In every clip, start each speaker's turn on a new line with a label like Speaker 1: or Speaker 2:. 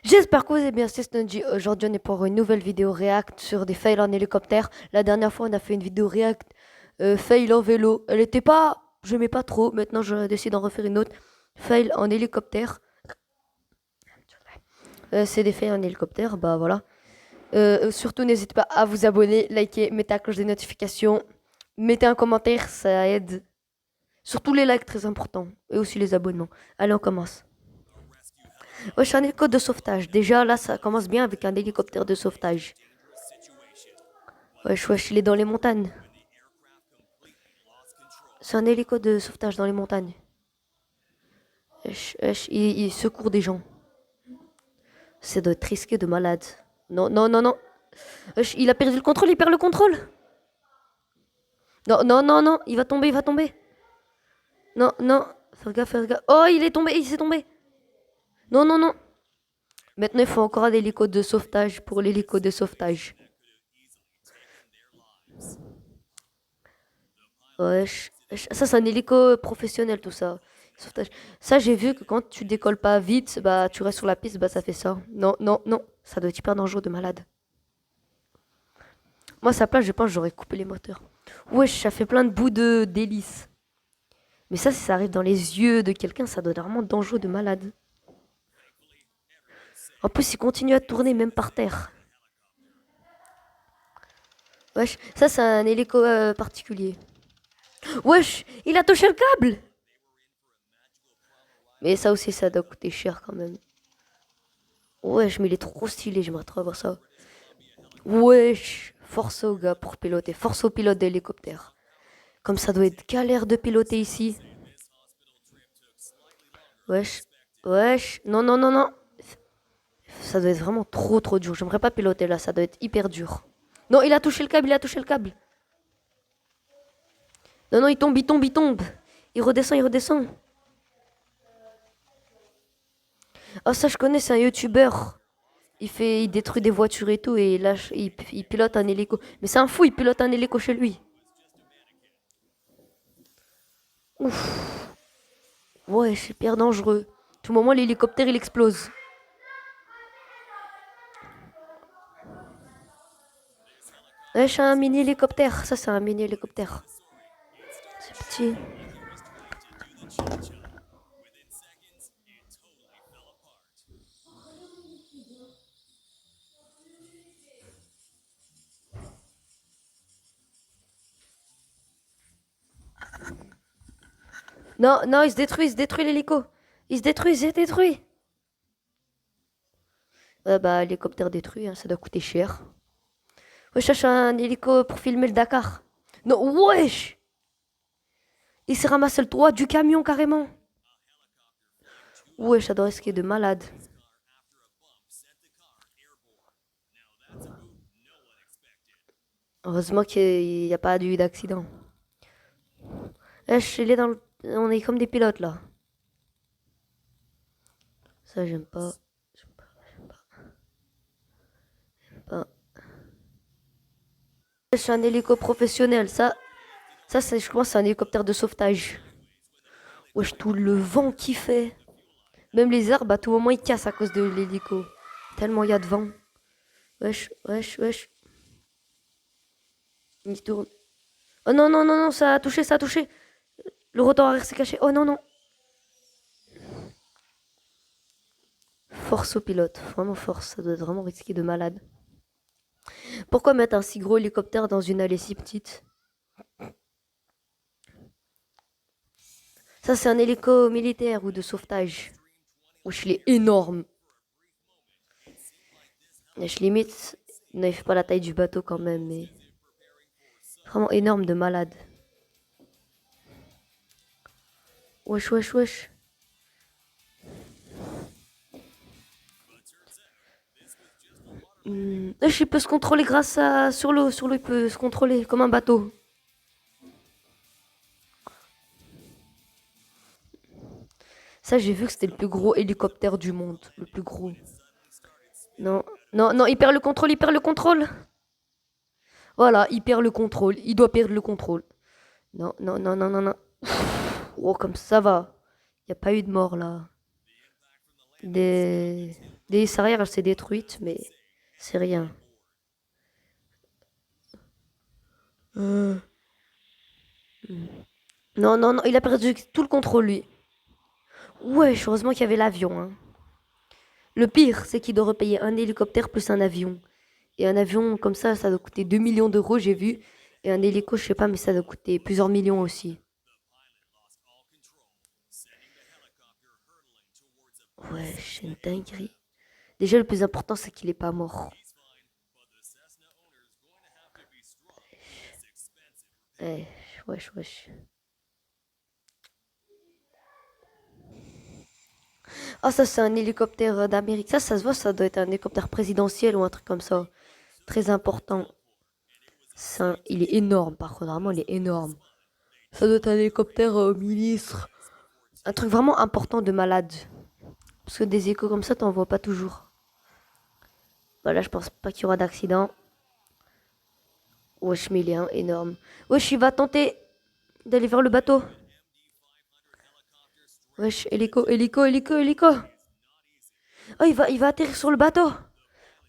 Speaker 1: J'espère que vous allez bien, c'est Stungy. Aujourd'hui, on est pour une nouvelle vidéo React sur des fails en hélicoptère. La dernière fois, on a fait une vidéo React fail en vélo. Elle était pas, je mets pas trop. Maintenant, je décide d'en refaire une autre. Fail en hélicoptère. C'est des fails en hélicoptère, bah voilà. Surtout, n'hésitez pas à vous abonner, liker, mettez la cloche des notifications. Mettez un commentaire, ça aide. Surtout les likes, très important. Et aussi les abonnements. Allez, on commence. Ouais, je suis un hélico de sauvetage. Déjà, là, ça commence bien avec un hélicoptère de sauvetage. Wesh, wesh, il est dans les montagnes. C'est un hélico de sauvetage dans les montagnes. Wesh, wesh, il secourt des gens. Ça doit être risqué de malade. Non, non, non, non. Wesh, il a perdu le contrôle, il perd le contrôle. Non, non, non, non, il va tomber, il va tomber. Non, non, faire gaffe, faire gaffe. Oh, il est tombé, il s'est tombé. Non, non, non. Maintenant, il faut encore un hélico de sauvetage pour l'hélico de sauvetage. Wesh, wesh. Ça, c'est un hélico professionnel, tout ça. Sauvetage. Ça, j'ai vu que quand tu décolles pas vite, bah, tu restes sur la piste, bah, ça fait ça. Non, non, non. Ça doit être hyper dangereux de malade. Moi, à sa place, je pense que j'aurais coupé les moteurs. Wesh, ça fait plein de bouts de d'hélice. Mais ça, si ça arrive dans les yeux de quelqu'un, ça doit être vraiment dangereux de malade. En plus, il continue à tourner même par terre. Wesh, ça, c'est un hélico particulier. Wesh, il a touché le câble. Mais ça aussi, ça doit coûter cher quand même. Wesh, mais il est trop stylé, j'aimerais trop avoir ça. Wesh, force aux gars pour piloter, force aux pilotes d'hélicoptère. Comme ça doit être galère de piloter ici. Wesh, wesh, non, non, non, non. Ça doit être vraiment trop, trop dur. J'aimerais pas piloter là, ça doit être hyper dur. Non, il a touché le câble, il a touché le câble. Non, non, il tombe, il tombe, il tombe. Il redescend, il redescend. Ah, ça, je connais, c'est un youtubeur. Il détruit des voitures et tout, et là, il pilote un hélico. Mais c'est un fou, il pilote un hélico chez lui. Ouf, ouais, c'est hyper dangereux. Tout moment, l'hélicoptère, il explose. Ouais, c'est un mini hélicoptère. Ça, c'est un mini hélicoptère. C'est petit. Non, non, il se détruit l'hélico. Il se détruit. Bah, hélicoptère détruit, hein, ça doit coûter cher. Ouais, je cherche un hélico pour filmer le Dakar. Non, wesh! Il s'est ramassé le toit du camion carrément. Wesh, ça doit risquer de malade. Heureusement qu'il n'y a pas eu d'accident. Wesh, il est dans le... On est comme des pilotes là. Ça, j'aime pas. J'aime pas, j'aime pas. C'est un hélico professionnel, ça c'est, je pense, c'est un hélicoptère de sauvetage. Wesh, tout le vent qu'il fait. Même les arbres, à tout moment, ils cassent à cause de l'hélico. Tellement il y a de vent. Wesh, wesh, wesh. Il tourne. Oh non, non, non, non, ça a touché, ça a touché. Le rotor arrière s'est caché. Oh non, non. Force au pilote, vraiment force, ça doit être vraiment risqué de malade. Pourquoi mettre un si gros hélicoptère dans une allée si petite? Ça, c'est un hélico militaire ou de sauvetage. Wesh, il est énorme. Je limite, non, il fait pas la taille du bateau quand même, mais vraiment énorme de malade. Wesh, wesh, wesh. Wesh, il peut se contrôler grâce à... Sur l'eau, il peut se contrôler comme un bateau. Ça, j'ai vu que c'était le plus gros hélicoptère du monde. Le plus gros. Non, non, non, il perd le contrôle, il perd le contrôle. Voilà, il perd le contrôle. Il doit perdre le contrôle. Non, non, non, non, non, non. Oh, comme ça va. Il n'y a pas eu de mort là. Des... L'hélice arrière, elle s'est détruite, mais c'est rien. Euh, Non, non, non, il a perdu tout le contrôle, lui. Wesh, heureusement qu'il y avait l'avion, hein. Le pire, c'est qu'il doit repayer un hélicoptère plus un avion. Et un avion comme ça doit coûter 2 millions d'euros, j'ai vu. Et un hélico, je sais pas, mais ça doit coûter plusieurs millions aussi. Wesh, c'est une dinguerie. Déjà, le plus important, c'est qu'il est pas mort. Eh, wesh, wesh. Ah, ça, c'est un hélicoptère d'Amérique. Ça se voit, ça doit être un hélicoptère présidentiel ou un truc comme ça. Très important. Il est énorme, par contre, vraiment, il est énorme. Ça doit être un hélicoptère ministre. Un truc vraiment important de malade. Parce que des échos comme ça, t'en vois pas toujours. Bah là, je pense pas qu'il y aura d'accident. Wesh, mais il est énorme. Wesh, il va tenter d'aller vers le bateau. Wesh, hélico, hélico, hélico, hélico. Oh, il va atterrir sur le bateau.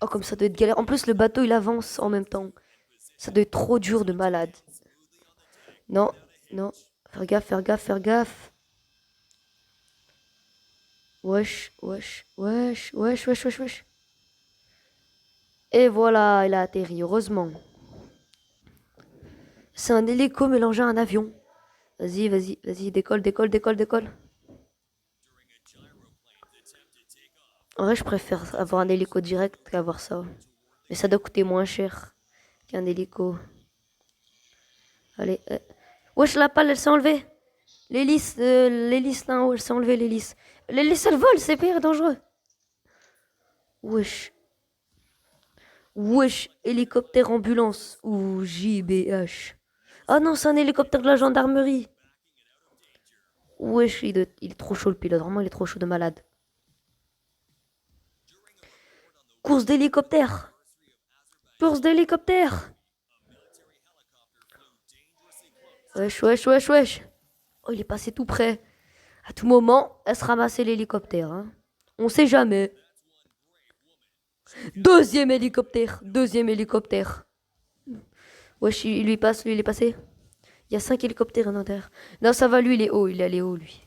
Speaker 1: Oh, comme ça doit être galère. En plus, le bateau, il avance en même temps. Ça doit être trop dur de malade. Non, non. Faire gaffe, faire gaffe, faire gaffe. Wesh, wesh, wesh, wesh, wesh, wesh, wesh. Et voilà, il a atterri, heureusement. C'est un hélico mélangé à un avion. Vas-y, vas-y, vas-y, décolle, décolle, décolle, décolle. En vrai, je préfère avoir un hélico direct qu'avoir ça. Mais ça doit coûter moins cher qu'un hélico. Allez. Wesh, la pale, elle s'est enlevée. L'hélice là en haut, elle s'est enlevée, l'hélice. L'hélice, elle vole, c'est pire dangereux. Wesh. Wesh, hélicoptère ambulance. Ou JBH. Ah non, c'est un hélicoptère de la gendarmerie. Wesh, il est trop chaud le pilote. Vraiment, il est trop chaud de malade. Course d'hélicoptère. Course d'hélicoptère. Wesh, wesh, wesh, wesh. Oh, il est passé tout près. À tout moment, elle se ramassait l'hélicoptère, hein. On sait jamais. Deuxième hélicoptère. Deuxième hélicoptère. Wesh, il lui passe, lui, il est passé. Il y a 5 hélicoptères en intérieur. Non, ça va, lui, il est haut. Il est allé haut, lui.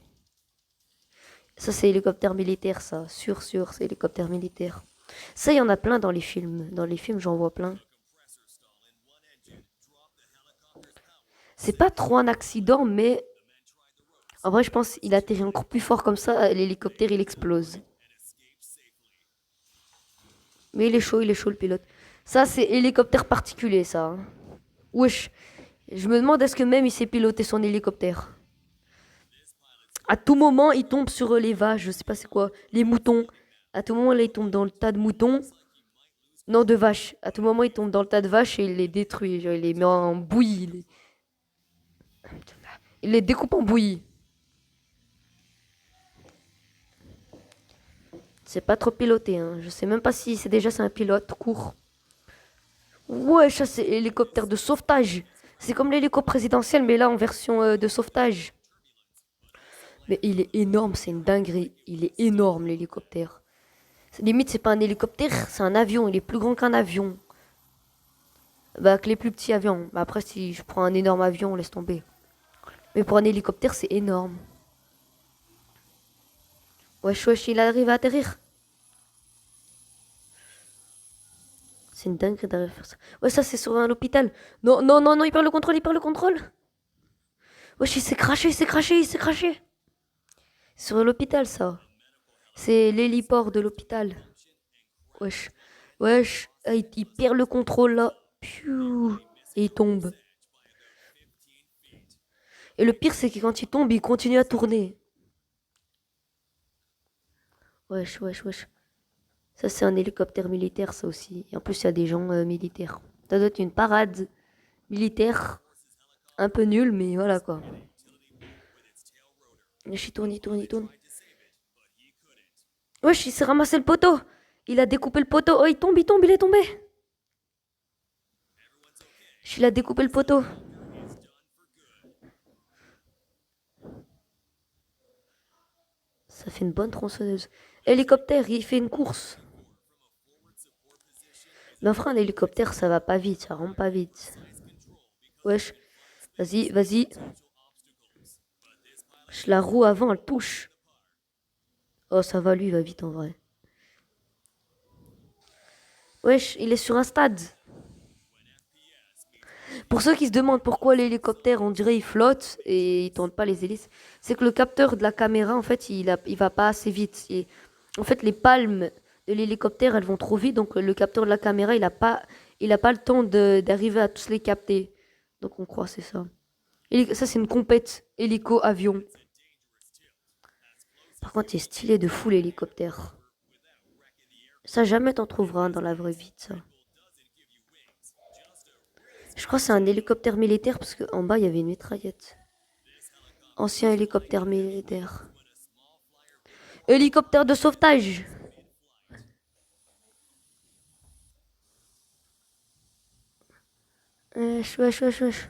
Speaker 1: Ça, c'est hélicoptère militaire, ça. Sûr, sûr, c'est hélicoptère militaire. Ça, il y en a plein dans les films. Dans les films, j'en vois plein. C'est pas trop un accident, mais en vrai, je pense qu'il atterrit encore plus fort comme ça. L'hélicoptère, il explose. Mais il est chaud le pilote. Ça, c'est hélicoptère particulier, ça, hein. Wesh. Je me demande est-ce que même il sait piloter son hélicoptère. À tout moment, il tombe sur les vaches, je sais pas c'est quoi, les moutons. À tout moment, là, il tombe dans le tas de moutons. Non, de vaches. À tout moment, il tombe dans le tas de vaches et il les détruit. Genre, il les met en bouillie. Il les découpe en bouillie. C'est pas trop piloté, hein. Je sais même pas si c'est un pilote court. Ouais, ça c'est hélicoptère de sauvetage. C'est comme l'hélico présidentiel, mais là en version de sauvetage. Mais il est énorme, c'est une dinguerie. Il est énorme l'hélicoptère. Limite, c'est pas un hélicoptère, c'est un avion. Il est plus grand qu'un avion. Bah, que les plus petits avions. Bah, après, si je prends un énorme avion, on laisse tomber. Mais pour un hélicoptère, c'est énorme. Wesh, wesh, il arrive à atterrir. C'est une dinguerie d'arriver à faire ça. Ouais, ça, c'est sur un hôpital. Non, non, non, non, il perd le contrôle, il perd le contrôle. Wesh, il s'est craché, il s'est craché, il s'est craché. Sur l'hôpital, ça. C'est l'héliport de l'hôpital. Wesh. Wesh. Ah, il perd le contrôle là. Piou. Et il tombe. Et le pire, c'est que quand il tombe, il continue à tourner. Wesh, wesh, wesh. Ça, c'est un hélicoptère militaire, ça aussi. Et en plus, il y a des gens militaires. Ça doit être une parade militaire. Un peu nulle, mais voilà quoi. Wesh, il tourne, il tourne, il tourne. Wesh, il s'est ramassé le poteau. Il a découpé le poteau. Oh, il tombe, il tombe, il est tombé. Il a découpé le poteau. Ça fait une bonne tronçonneuse. Hélicoptère, il fait une course. Mais enfin, un hélicoptère, ça va pas vite, ça rentre pas vite. Wesh, vas-y, vas-y. La roue avant, elle touche. Oh, ça va, lui, il va vite en vrai. Wesh, il est sur un stade. Pour ceux qui se demandent pourquoi l'hélicoptère, on dirait, il flotte et il tourne pas les hélices, c'est que le capteur de la caméra, en fait, il va pas assez vite. En fait, les palmes de l'hélicoptère, elles vont trop vite, donc le capteur de la caméra, il a pas le temps d'arriver à tous les capter. Donc on croit, c'est ça. Ça, c'est une compète hélico-avion. Par contre, il est stylé de fou l'hélicoptère. Ça, jamais t'en trouveras un dans la vraie vie, ça. Je crois que c'est un hélicoptère militaire parce qu'en bas, il y avait une mitraillette. Ancien hélicoptère militaire. Hélicoptère de sauvetage. Wesh, wesh, wesh, wesh.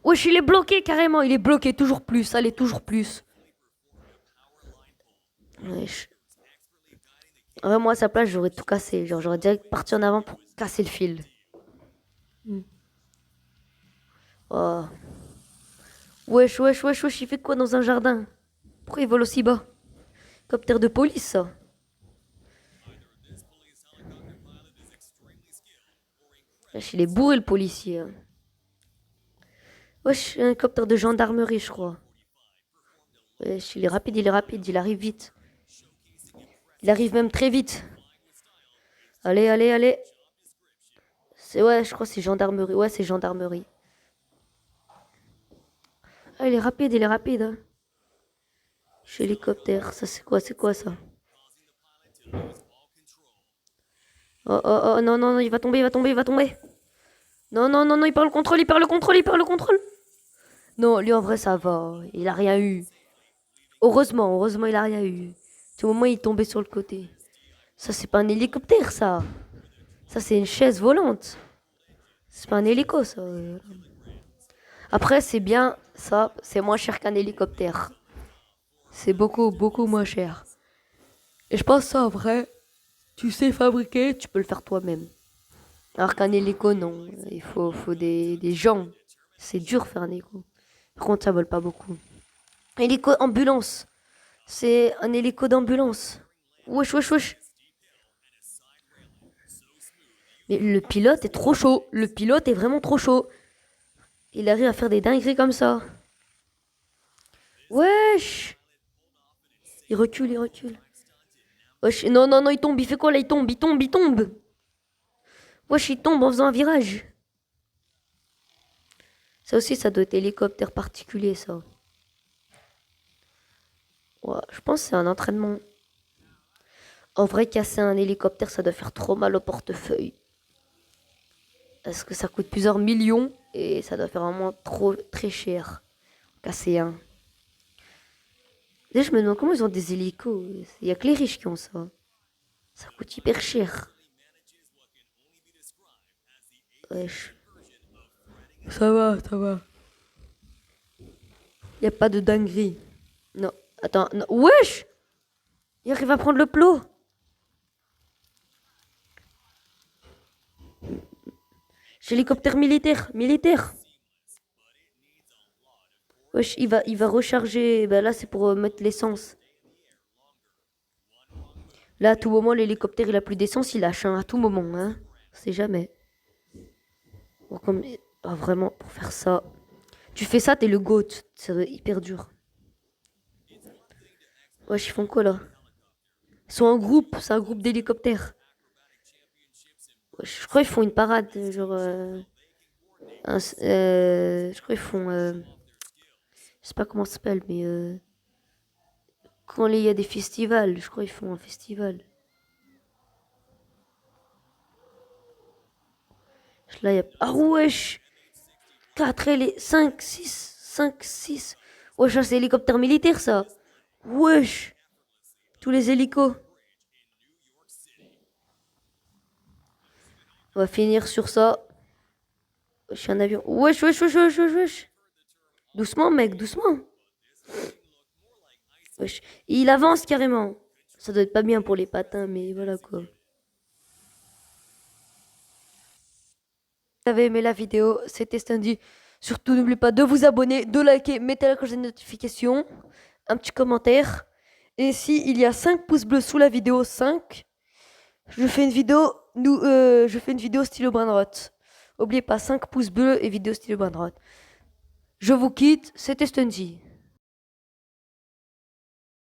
Speaker 1: Wesh, il est bloqué carrément. Il est bloqué toujours plus. Allez, toujours plus. Wesh. Ouais, moi, à sa place, j'aurais tout cassé. Genre, j'aurais direct parti en avant pour casser le fil. Oh. Wesh, wesh, wesh, wesh, il fait quoi dans un jardin? Pourquoi il vole aussi bas? Hélicoptère de police, ça. Wesh, il est bourré, le policier, hein. Wesh, un hélicoptère de gendarmerie, je crois. Wesh, il arrive vite. Il arrive même très vite. Allez, allez, allez. Ouais, je crois que c'est gendarmerie. Ouais, c'est gendarmerie. Ah, il est rapide, il est rapide, hein. Chez hélicoptère, ça c'est quoi ça? Oh, oh, oh, non, non, non, il va tomber, il va tomber, il va tomber. Non, non, non, non, il perd le contrôle, il perd le contrôle, il perd le contrôle. Non, lui en vrai ça va, il a rien eu. Heureusement, heureusement il a rien eu. Au moment il est tombé sur le côté. Ça c'est pas un hélicoptère ça. Ça c'est une chaise volante. C'est pas un hélico ça. Après c'est bien, ça c'est moins cher qu'un hélicoptère. C'est beaucoup, beaucoup moins cher. Et je pense ça en vrai, tu sais fabriquer, tu peux le faire toi-même. Alors qu'un hélico, non. Il faut des gens. C'est dur faire un hélico. Par contre, ça vole pas beaucoup. Hélico ambulance. C'est un hélico d'ambulance. Wesh, wesh, wesh. Mais le pilote est trop chaud. Le pilote est vraiment trop chaud. Il arrive à faire des dingueries comme ça. Wesh. Il recule, il recule. Wesh, non, non, non, il tombe. Il fait quoi là? Il tombe, il tombe, il tombe. Wesh, il tombe en faisant un virage. Ça aussi, ça doit être hélicoptère particulier, ça. Ouais, je pense que c'est un entraînement. En vrai, casser un hélicoptère, ça doit faire trop mal au portefeuille. Parce que ça coûte plusieurs millions et ça doit faire vraiment trop très cher. Casser un. Déjà, je me demande comment ils ont des hélicos. Il y a que les riches qui ont ça. Ça coûte hyper cher. Wesh. Ça va, ça va. Il a pas de dinguerie. Non, attends, non. Wesh! Il arrive à prendre le plot. J'ai l'hélicoptère militaire, militaire. Wesh, il va recharger. Ben là, c'est pour mettre l'essence. Là, à tout moment, l'hélicoptère, il a plus d'essence, il lâche, hein, à tout moment, hein. On sait jamais. Bon, comme... Ah, vraiment, pour faire ça. Tu fais ça, t'es le GOAT. C'est hyper dur. Wesh, ils font quoi là? Ils sont en groupe, c'est un groupe d'hélicoptères. Wesh, je crois qu'ils font une parade, genre. Je crois qu'ils font. Je sais pas comment ça s'appelle, mais. Quand il y a des festivals, je crois qu'ils font un festival. Là, y a... Ah wesh! 4 5 6 5 6. Wesh, ça, c'est hélicoptère militaire, ça. Wesh! Tous les hélicos. On va finir sur ça. Wesh, un avion. Wesh, wesh, wesh, wesh, wesh, wesh. Doucement, mec, doucement. Wesh. Il avance carrément. Ça doit être pas bien pour les patins, mais voilà quoi. Si vous avez aimé la vidéo, c'était Stanley. Surtout, n'oubliez pas de vous abonner, de liker, mettez la cloche de notification, un petit commentaire. Et si il y a 5 pouces bleus sous la vidéo, 5, je fais une vidéo stylo Brainrot. N'oubliez pas 5 pouces bleus et vidéo stylo Brainrot. Je vous quitte, c'était Stunzy.